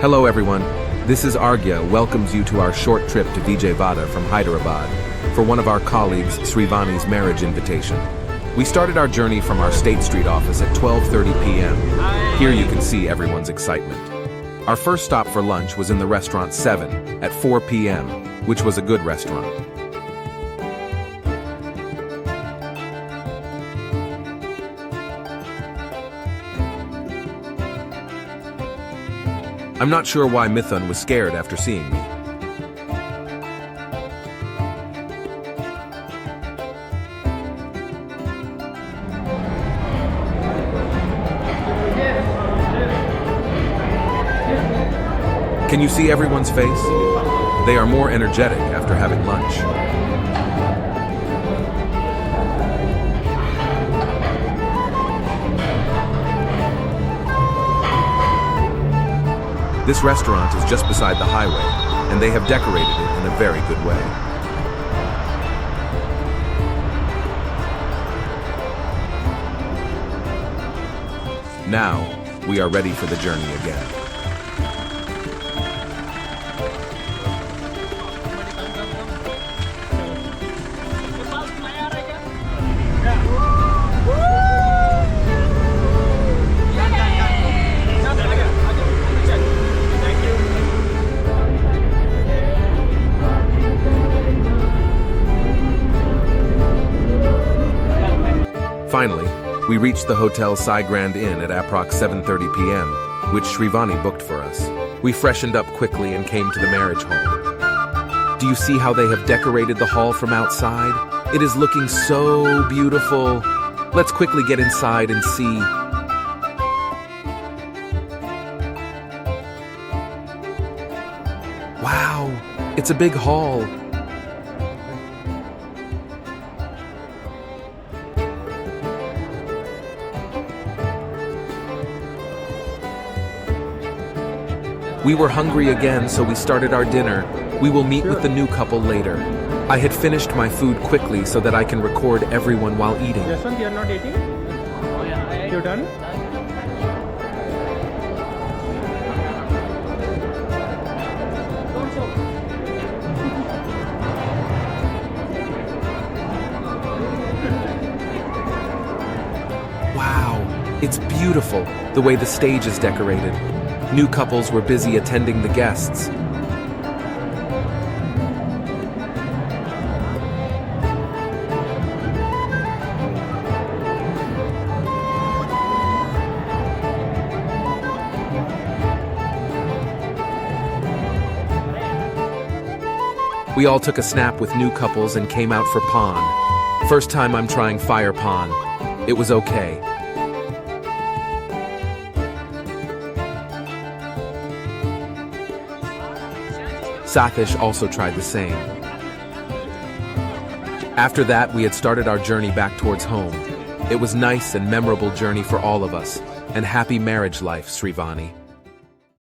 Hello everyone, this is Argya welcomes you to our short trip to Vijayvada from Hyderabad for one of our colleagues Sreevani's marriage invitation. We started our journey from our State Street office at 12:30 p.m. Here you can see everyone's excitement. Our first stop for lunch was in the restaurant 7 at 4 p.m., which was a good restaurant. I'm not sure why Mithun was scared after seeing me. Can you see everyone's face? They are more energetic after having lunch. This restaurant is just beside the highway, and they have decorated it in a very good way. Now, we are ready for the journey again. Finally, we reached the Hotel Sai Grand Inn at approx 7:30 p.m., which Sreevani booked for us. We freshened up quickly and came to the marriage hall. Do you see how they have decorated the hall from outside? It is looking so beautiful. Let's quickly get inside and see. Wow, it's a big hall. We were hungry again, so we started our dinner. We will meet with the new couple later. I had finished my food quickly so that I can record everyone while eating. Jaswant, you're not eating? You're done? Wow, it's beautiful, the way the stage is decorated. New couples were busy attending the guests. We all took a snap with new couples and came out for pond. First time I'm trying fire pond. It was okay. Sathish also tried the same. After that, we had started our journey back towards home. It was nice and memorable journey for all of us, and happy marriage life, Sreevani.